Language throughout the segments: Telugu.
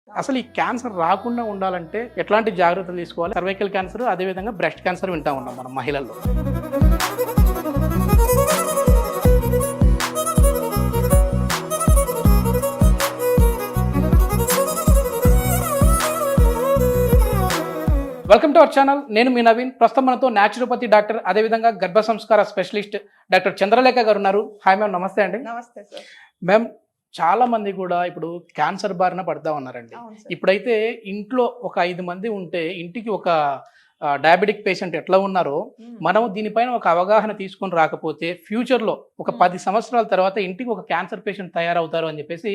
అసలు ఈ క్యాన్సర్ రాకుండా ఉండాలంటే ఎట్లాంటి జాగ్రత్తలు తీసుకోవాలి? సర్వైకల్ క్యాన్సర్, అదేవిధంగా బ్రెస్ట్ క్యాన్సర్ వింటా ఉన్నాం మనం మహిళల్లో. Welcome to our channel. నేను మీ నవీన్. ప్రస్తుతం మనతో న్యాచురోపతి డాక్టర్, అదేవిధంగా గర్భ సంస్కార స్పెషలిస్ట్ డాక్టర్ చంద్రలేఖ గారు ఉన్నారు. హాయ్ మ్యామ్, నమస్తే అండి. నమస్తే సార్. మ్యామ్, చాలా మంది కూడా ఇప్పుడు క్యాన్సర్ బారిన పడతా ఉన్నారండి. ఇప్పుడైతే ఇంట్లో ఒక 5 మంది ఉంటే ఇంటికి ఒక డయాబెటిక్ పేషెంట్ ఎట్లా ఉన్నారో, మనం దీనిపైన ఒక అవగాహన తీసుకొని రాకపోతే ఫ్యూచర్లో ఒక 10 సంవత్సరాల తర్వాత ఇంటికి ఒక క్యాన్సర్ పేషెంట్ తయారవుతారు అని చెప్పేసి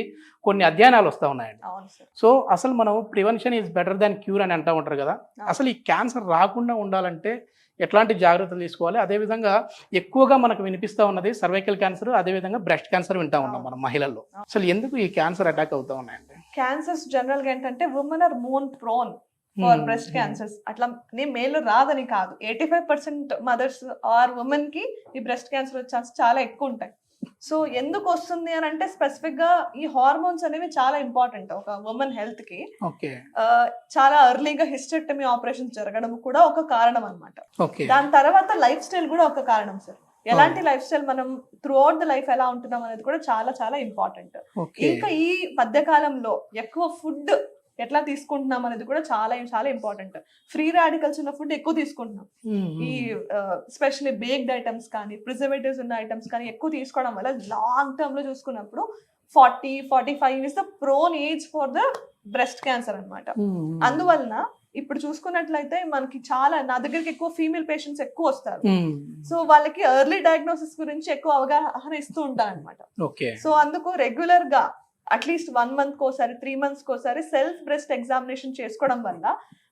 కొన్ని అధ్యయనాలు వస్తూ ఉన్నాయండి. సో అసలు మనం prevention is better than cure అని అంటూ ఉంటారు కదా. అసలు ఈ క్యాన్సర్ రాకుండా ఉండాలంటే ఎట్లాంటి జాగ్రత్తలు తీసుకోవాలి? అదేవిధంగా ఎక్కువగా మనకు వినిపిస్తూ ఉన్నది సర్వైకల్ క్యాన్సర్, అదేవిధంగా బ్రెస్ట్ క్యాన్సర్ వింటా ఉన్నాం మనం మహిళల్లో. అసలు ఎందుకు ఈ క్యాన్సర్ అటాక్ అవుతా ఉన్నాయండి? క్యాన్సర్స్ జనరల్ గా ఏంటంటే women are more prone for breast cancers. అట్లా మేల్ రాదని కాదు, 85% మదర్స్ ఆర్ ఉమెన్ కి ఈ బ్రెస్ట్ క్యాన్సర్ వచ్చే ఛాన్స్ చాలా ఎక్కువ ఉంటాయి. సో ఎందుకు వస్తుంది అని అంటే స్పెసిఫిక్ గా ఈ హార్మోన్స్ అనేవి చాలా ఇంపార్టెంట్ ఒక ఉమెన్ హెల్త్ కి. చాలా ఎర్లీగా హిస్టెక్టమీ ఆపరేషన్ జరగడం కూడా ఒక కారణం అన్నమాట. దాని తర్వాత లైఫ్ స్టైల్ కూడా ఒక కారణం సార్. ఎలాంటి లైఫ్ స్టైల్ మనం త్రూ అవుట్ ద లైఫ్ ఎలా ఉంటున్నాం అనేది కూడా చాలా చాలా ఇంపార్టెంట్. ఇంకా ఈ మధ్యకాలంలో ఎక్కువ ఫుడ్ ఎట్లా తీసుకుంటున్నాం అనేది కూడా చాలా చాలా ఇంపార్టెంట్. ఫ్రీ రాడికల్స్ ఉన్న ఫుడ్ ఎక్కువ తీసుకుంటున్నాం. ఈ స్పెషల్లీ బేక్డ్ ఐటమ్స్ కానీ ప్రిజర్వేటివ్స్ ఉన్న ఐటమ్స్ కానీ ఎక్కువ తీసుకోవడం వల్ల లాంగ్ టర్మ్ లో చూసుకున్నప్పుడు 40-45 is the prone age for the breast cancer అన్నమాట. అందువలన ఇప్పుడు చూసుకున్నట్లయితే మనకి చాలా, నా దగ్గరికి ఎక్కువ ఫీమేల్ పేషెంట్స్ ఎక్కువ వస్తారు. సో వాళ్ళకి ఎర్లీ డయాగ్నోసిస్ గురించి ఎక్కువ అవగాహన ఇస్తూ ఉంటారు అనమాట. సో అందుకు రెగ్యులర్ గా అట్లీస్ట్ 1 month కోసారి 3 months కోసారి సెల్ఫ్ బ్రెస్ట్ ఎగ్జామినేషన్ చేసుకోవడం వల్ల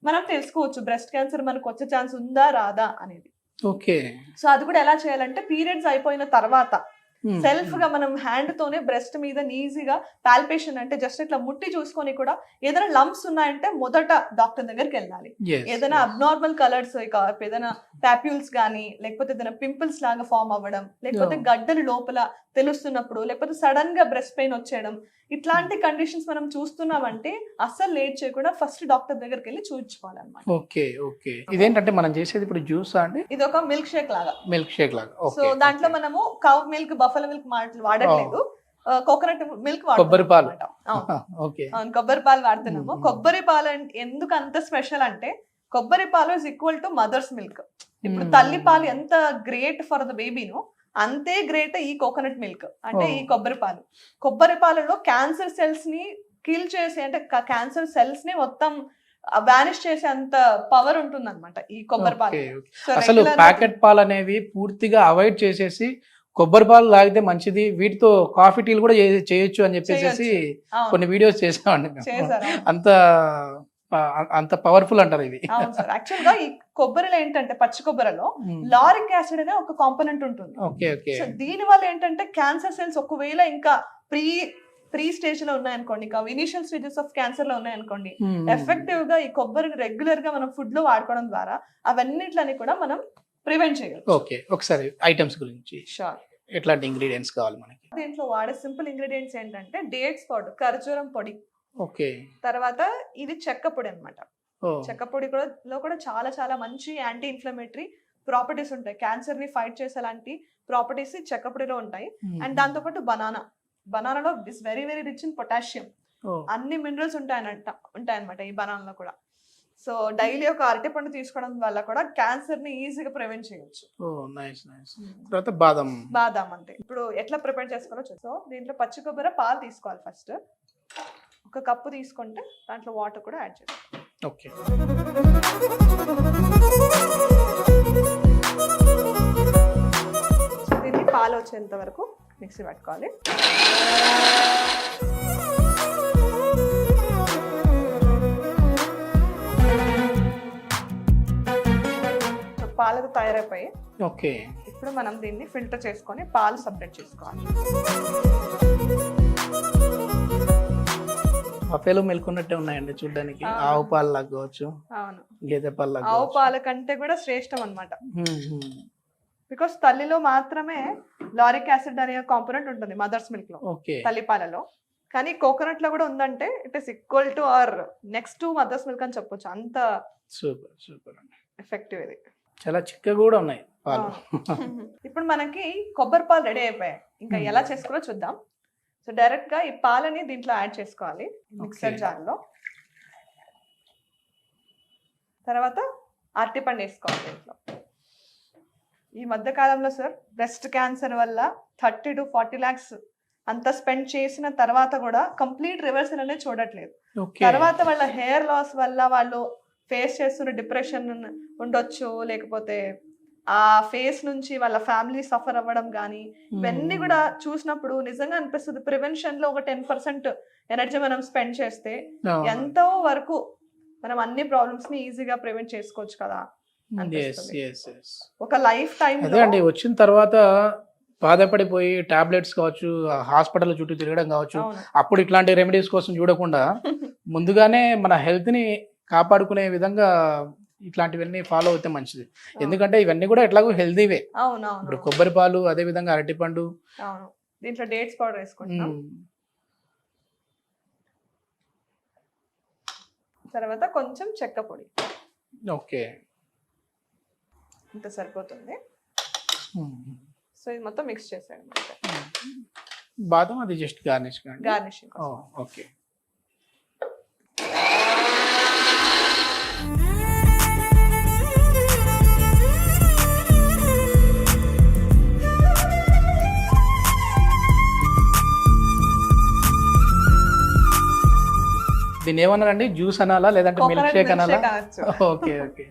మనం తెలుసుకోవచ్చు బ్రెస్ట్ క్యాన్సర్ మనకు వచ్చే ఛాన్స్ ఉందా రాదా అనేది. సో అది కూడా ఎలా చేయాలంటే పీరియడ్స్ అయిపోయిన తర్వాత సెల్ఫ్ గా మనం హ్యాండ్ తోనే బ్రెస్ట్ మీద ఈజీగా పాల్పేషన్ అంటే జస్ట్ ఇట్లా ముట్టి చూసుకొని కూడా ఏదైనా లంప్స్ ఉన్నాయంటే మొదట డాక్టర్ దగ్గరికి వెళ్ళాలి. ఏదైనా అబ్నార్మల్ కలర్స్, ఏదైనా ప్యాప్యూల్స్ కానీ లేకపోతే ఏదైనా పింపుల్స్ లాగా ఫామ్ అవ్వడం, లేకపోతే గడ్డలు లోపల తెలుస్తున్నప్పుడు, లేకపోతే సడన్ గా బ్రెస్ట్ పెయిన్ వచ్చేయడం, ఇట్లాంటి కండిషన్స్ మనం చూస్తున్నామంటే అస్సలు లేట్ చేయకుండా ఫస్ట్ డాక్టర్ దగ్గరికి వెళ్ళి చూపించుకోవాలన్నమాట. ఇదేంటంటే మనం చేసేది ఇప్పుడు జ్యూస్ అండి? ఇది ఒక మిల్క్ షేక్ లాగా. సో దాంట్లో మనము కౌ మిల్క్, బఫెలో మిల్క్ వాడట్లేదు, కోకోనట్ మిల్క్ వాడుతున్నాం. కొబ్బరి పాలు వాడుతున్నాము. కొబ్బరి పాలు ఎందుకు అంత స్పెషల్ అంటే కొబ్బరి పాలు is equal to mother's milk. ఇప్పుడు తల్లి పాలు ఎంత గ్రేట్ ఫర్ ద బేబీను అంతే గ్రేట్ ఈ కోకోనట్ మిల్క్ అంటే ఈ కొబ్బరి పాలలో క్యాన్సర్ సెల్స్ ని కిల్ చేసి, అంటే క్యాన్సర్ సెల్స్ ని మొత్తం వానిష్ చేసే అంత పవర్ ఉంటుంది అనమాట ఈ కొబ్బరి పాలు. అసలు ప్యాకెట్ పాలు అనేవి పూర్తిగా అవాయిడ్ చేసేసి కొబ్బరి పాలు తాగితే మంచిది, వీటితో కాఫీ టీలు కూడా చేయొచ్చు అని చెప్పేసి కొన్ని వీడియోస్ చేసామండి. అంత పవర్ఫుల్ అంటారు ఇవి. అవును సార్. యాక్చువల్ గా ఈ కొబ్బరిలో ఏంటంటే పచ్చి కొబ్బరిలో లారిక్ యాసిడ్ అనే ఒక కాంపోనెంట్ ఉంటుంది. సో దీని వల్ల ఏంటంటే క్యాన్సర్ సెల్స్ ఒకవేళ ఇంకా ప్రీ స్టేజ్ లో ఉన్నాయనుకోండి, ఇంకా ఇనిషియల్ స్టేజెస్ ఆఫ్ క్యాన్సర్ లో ఉన్నాయనుకోండి, ఎఫెక్టివ్ గా ఈ కొబ్బరి రెగ్యులర్ గా మనం ఫుడ్ లో వాడుకోవడం ద్వారా అవన్నిట్లని కూడా మనం ప్రివెంట్ చేయగలం. ఒకసారి ఐటమ్స్ గురించి ఎట్లాంటి ఇంగ్రీడియంట్స్ కావాలి మనకి? దీంట్లో వాడే సింపుల్ ఇంగ్రీడియంట్స్ ఏంటంటే డేట్స్ పౌడర్, ఖర్జూరం పొడి, తర్వాత ఇది చెక్క పొడి అన్నమాట. చెక్క పొడి కూడా చాలా చాలా మంచి యాంటీ ఇన్ఫ్లమేటరీ ప్రాపర్టీస్ ఉంటాయి. క్యాన్సర్ ని ఫైట్ చేసేలాంటి ప్రాపర్టీస్ చెక్క పొడిలో ఉంటాయి. అండ్ దాంతో పాటు బనానాలో is very very rich in potassium. అన్ని మినరల్స్ ఉంటాయన్నమాట ఈ బనానాలో కూడా. సో డైలీ ఒక అరటి పండు తీసుకోవడం వల్ల కూడా క్యాన్సర్ ని ఈజీగా ప్రివెంట్ చేయొచ్చు. బాదాం అంటే ఇప్పుడు ఎట్లా ప్రిపేర్ చేసుకోవాలో. సో దీంట్లో పచ్చి కొబ్బరి పాలు తీసుకోవాలి. ఫస్ట్ 1 కప్పు తీసుకుంటే దాంట్లో వాటర్ కూడా యాడ్ చేసుకోవాలి. దీన్ని పాలు వచ్చేంత వరకు మిక్సీ పట్టుకోవాలి. పాలకు తయారైపోయి ఇప్పుడు మనం దీన్ని ఫిల్టర్ చేసుకొని పాలు సపరేట్ చేసుకోవాలి. బఫెలో మిల్క్ ఉన్నట్టే ఉన్నాయండి చూడడానికి. ఆవు పాలు లాగవచ్చు, గేదె పాలు. ఆవు పాల కంటే కూడా శ్రేష్టం అన్నమాట. బికాస్ తల్లిలో మాత్రమే లారిక్ యాసిడ్ అనే కాంపోనెంట్ ఉంటుంది మదర్స్ మిల్క్ లో, తల్లి పాలలో. కానీ కోకోనట్ లో కూడా ఉందంటే it is equal to or next to mother's milk అని చెప్పొచ్చు, అంత సూపర్ సూపర్ అండి. ఎఫెక్టివ్ ఇది. చాలా చిక్కగా కూడా ఉన్నాయి పాలు. ఇప్పుడు మనకి కొబ్బరి పాలు రెడీ అయిపోయాయి, ఇంకా ఎలా చేసుకోవాలో చూద్దాం. సో డైరెక్ట్ గా ఈ పాలని దీంట్లో యాడ్ చేసుకోవాలి మిక్సర్ జార్ లో. తర్వాత అరటిపండు వేసుకోవాలి దీంట్లో. ఈ మధ్య కాలంలో సార్ బ్రెస్ట్ క్యాన్సర్ వల్ల 30 to 40 lakhs అంత స్పెండ్ చేసిన తర్వాత కూడా కంప్లీట్ రివర్సల్ అనేది చూడట్లేదు. తర్వాత వాళ్ళ హెయిర్ లాస్ వల్ల వాళ్ళు ఫేస్ చేస్తున్న డిప్రెషన్ ఉండొచ్చు, లేకపోతే ఆ ఫేస్ నుంచి వాళ్ళ ఫ్యామిలీ సఫర్ అవ్వడం కానీ ఇవన్నీ కూడా చూసినప్పుడు నిజంగా అనిపిస్తుంది ప్రివెన్షన్ లో ఒక 10% ఎనర్జీ మనం స్పెండ్ చేస్తే ఎంతో వరకు మనం అన్ని ప్రాబ్లమ్స్ ని ఈజీగా ప్రివెంట్ చేసుకోవచ్చు కదా. ఒక లైఫ్ టైం అదే అండి, వచ్చిన తర్వాత బాధపడిపోయి టాబ్లెట్స్ కావచ్చు, హాస్పిటల్ చుట్టూ తిరగడం కావచ్చు, అప్పుడు ఇట్లాంటి రెమెడీస్ కోసం చూడకుండా ముందుగానే మన హెల్త్ ని కాపాడుకునే విధంగా ఇట్లాంటివన్నీ ఫాలో అవుతే మంచిది. ఎందుకంటే ఇవన్నీ కూడా ఎట్లాగో హెల్దీవే. ఇప్పుడు కొబ్బరి పాలు, అదే విధంగా అరటిపండు, దీంట్లో డేట్స్ పౌడర్ వేసుకుంటాం. తర్వాత కొంచెం చెక్క పొడి. ఓకే, ఇంత సరిపోతుంది. సో ఇది మొత్తం మిక్స్ చేసాను. బాదం అది జస్ట్ గార్నిషింగ్. ఓకే. దీన్ని ఏమన్నారండి, జ్యూస్ అనాలా లేదంటే మిల్క్ షేక్ అనాలా? ఓకే ఓకే,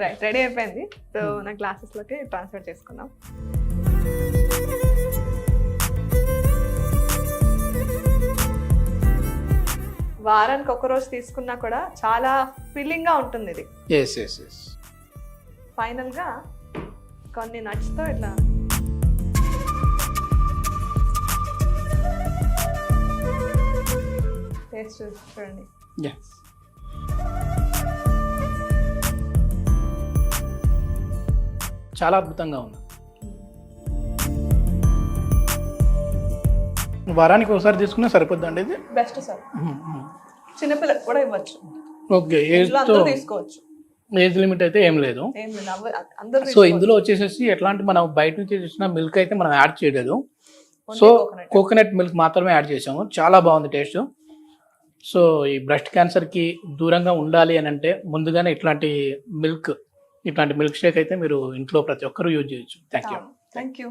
రైట్, రెడీ అయిపోయింది. సో నా గ్లాసెస్ లోకి ట్రాన్స్ఫర్ చేసుకుందాం. వారానికి ఒక రోజు తీసుకున్నా కూడా చాలా ఫీలింగ్ గా ఉంటుంది ఇది. ఫైనల్ గా కొన్ని నట్స్ తో ఇట్లా టేస్ట్ చూడండి. చాలా అద్భుతంగా ఉంది. వారానికి ఒకసారి తీసుకున్నా సరిపోద్దండి ఇది? బెస్ట్ సార్, చిన్నపిల్లలకు కూడా ఇవ్వచ్చు. ఓకే, తీసుకోవచ్చు, ఏజ్ లిమిట్ అయితే ఏం లేదు. సో ఇందులో వచ్చేసేసి ఎట్లాంటి మనం బయట నుంచి తెచ్చిన మిల్క్ అయితే మనం యాడ్ చేయలేదు. సో కోకోనట్ మిల్క్ మాత్రమే యాడ్ చేసాము. చాలా బాగుంది టేస్ట్. సో ఈ బ్రెస్ట్ క్యాన్సర్కి దూరంగా ఉండాలి అని అంటే ముందుగానే ఇట్లాంటి మిల్క్ షేక్ అయితే మీరు ఇంట్లో ప్రతి ఒక్కరూ యూజ్ చేయొచ్చు. Thank you.